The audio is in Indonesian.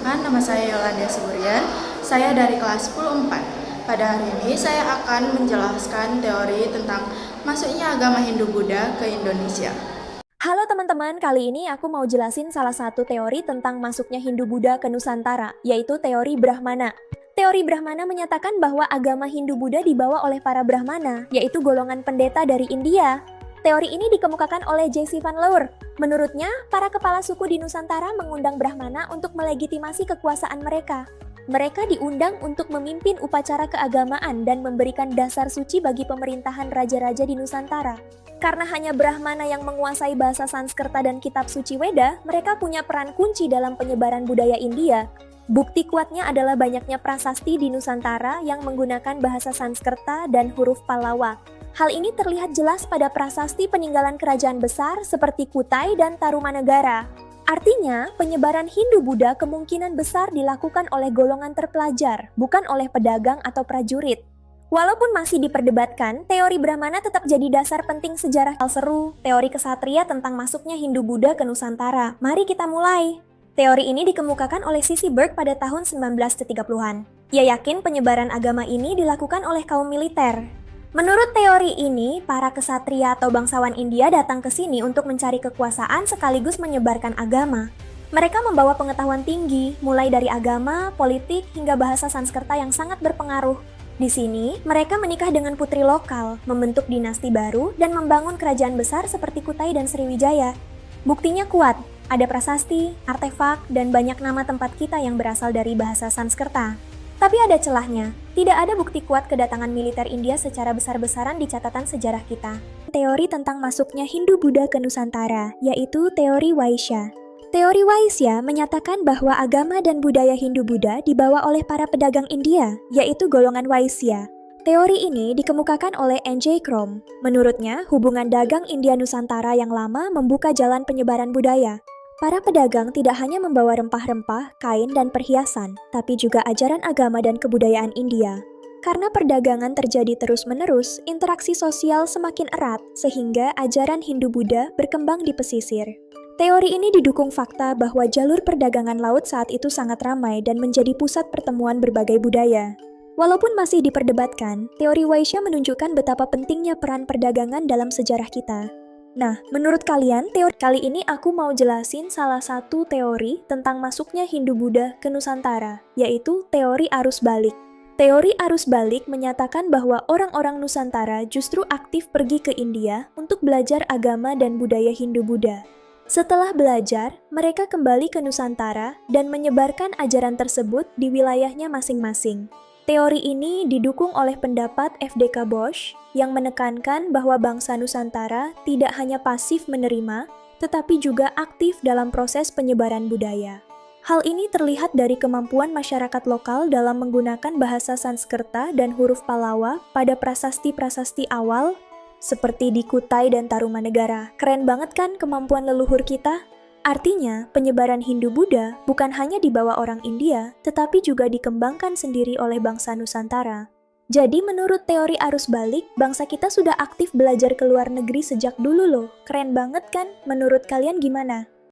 Perkenalkan, nama saya Yolanda Suburian. Saya dari kelas 10-4. Pada hari ini saya akan menjelaskan teori tentang masuknya agama Hindu-Buddha ke Indonesia. Halo teman-teman, kali ini aku mau jelasin salah satu teori tentang masuknya Hindu-Buddha ke Nusantara, yaitu teori Brahmana. Teori Brahmana menyatakan bahwa agama Hindu-Buddha dibawa oleh para Brahmana, yaitu golongan pendeta dari India. Teori ini dikemukakan oleh J.C. Van Leur. Menurutnya, para kepala suku di Nusantara mengundang Brahmana untuk melegitimasi kekuasaan mereka. Mereka diundang untuk memimpin upacara keagamaan dan memberikan dasar suci bagi pemerintahan raja-raja di Nusantara. Karena hanya Brahmana yang menguasai bahasa Sanskerta dan kitab suci Weda, mereka punya peran kunci dalam penyebaran budaya India. Bukti kuatnya adalah banyaknya prasasti di Nusantara yang menggunakan bahasa Sanskerta dan huruf Pallawa. Hal ini terlihat jelas pada prasasti peninggalan kerajaan besar seperti Kutai dan Tarumanegara. Artinya, penyebaran Hindu-Buddha kemungkinan besar dilakukan oleh golongan terpelajar, bukan oleh pedagang atau prajurit. Walaupun masih diperdebatkan, teori Brahmana tetap jadi dasar penting sejarah seru, teori kesatria tentang masuknya Hindu-Buddha ke Nusantara. Mari kita mulai. Teori ini dikemukakan oleh C.C. Burke pada tahun 1930-an. Ia yakin penyebaran agama ini dilakukan oleh kaum militer. Menurut teori ini, para kesatria atau bangsawan India datang ke sini untuk mencari kekuasaan sekaligus menyebarkan agama. Mereka membawa pengetahuan tinggi, mulai dari agama, politik, hingga bahasa Sanskerta yang sangat berpengaruh. Di sini, mereka menikah dengan putri lokal, membentuk dinasti baru, dan membangun kerajaan besar seperti Kutai dan Sriwijaya. Buktinya kuat, ada prasasti, artefak, dan banyak nama tempat kita yang berasal dari bahasa Sanskerta. Tapi ada celahnya, tidak ada bukti kuat kedatangan militer India secara besar-besaran di catatan sejarah kita. Teori tentang masuknya Hindu-Buddha ke Nusantara, yaitu teori Vaishya. Teori Vaishya menyatakan bahwa agama dan budaya Hindu-Buddha dibawa oleh para pedagang India, yaitu golongan Vaishya. Teori ini dikemukakan oleh N.J. Crom. Menurutnya, hubungan dagang India-Nusantara yang lama membuka jalan penyebaran budaya. Para pedagang tidak hanya membawa rempah-rempah, kain, dan perhiasan, tapi juga ajaran agama dan kebudayaan India. Karena perdagangan terjadi terus-menerus, interaksi sosial semakin erat, sehingga ajaran Hindu-Buddha berkembang di pesisir. Teori ini didukung fakta bahwa jalur perdagangan laut saat itu sangat ramai dan menjadi pusat pertemuan berbagai budaya. Walaupun masih diperdebatkan, teori Vaishya menunjukkan betapa pentingnya peran perdagangan dalam sejarah kita. Nah, menurut kalian, teori kali ini aku mau jelasin salah satu teori tentang masuknya Hindu-Buddha ke Nusantara, yaitu teori arus balik. Teori arus balik menyatakan bahwa orang-orang Nusantara justru aktif pergi ke India untuk belajar agama dan budaya Hindu-Buddha. Setelah belajar, mereka kembali ke Nusantara dan menyebarkan ajaran tersebut di wilayahnya masing-masing. Teori ini didukung oleh pendapat F.D.K. Bosch yang menekankan bahwa bangsa Nusantara tidak hanya pasif menerima, tetapi juga aktif dalam proses penyebaran budaya. Hal ini terlihat dari kemampuan masyarakat lokal dalam menggunakan bahasa Sanskerta dan huruf Pallawa pada prasasti-prasasti awal, seperti di Kutai dan Tarumanegara. Keren banget kan kemampuan leluhur kita? Artinya, penyebaran Hindu-Buddha bukan hanya dibawa orang India, tetapi juga dikembangkan sendiri oleh bangsa Nusantara. Jadi menurut teori arus balik, bangsa kita sudah aktif belajar ke luar negeri sejak dulu loh. Keren banget kan? Menurut kalian gimana?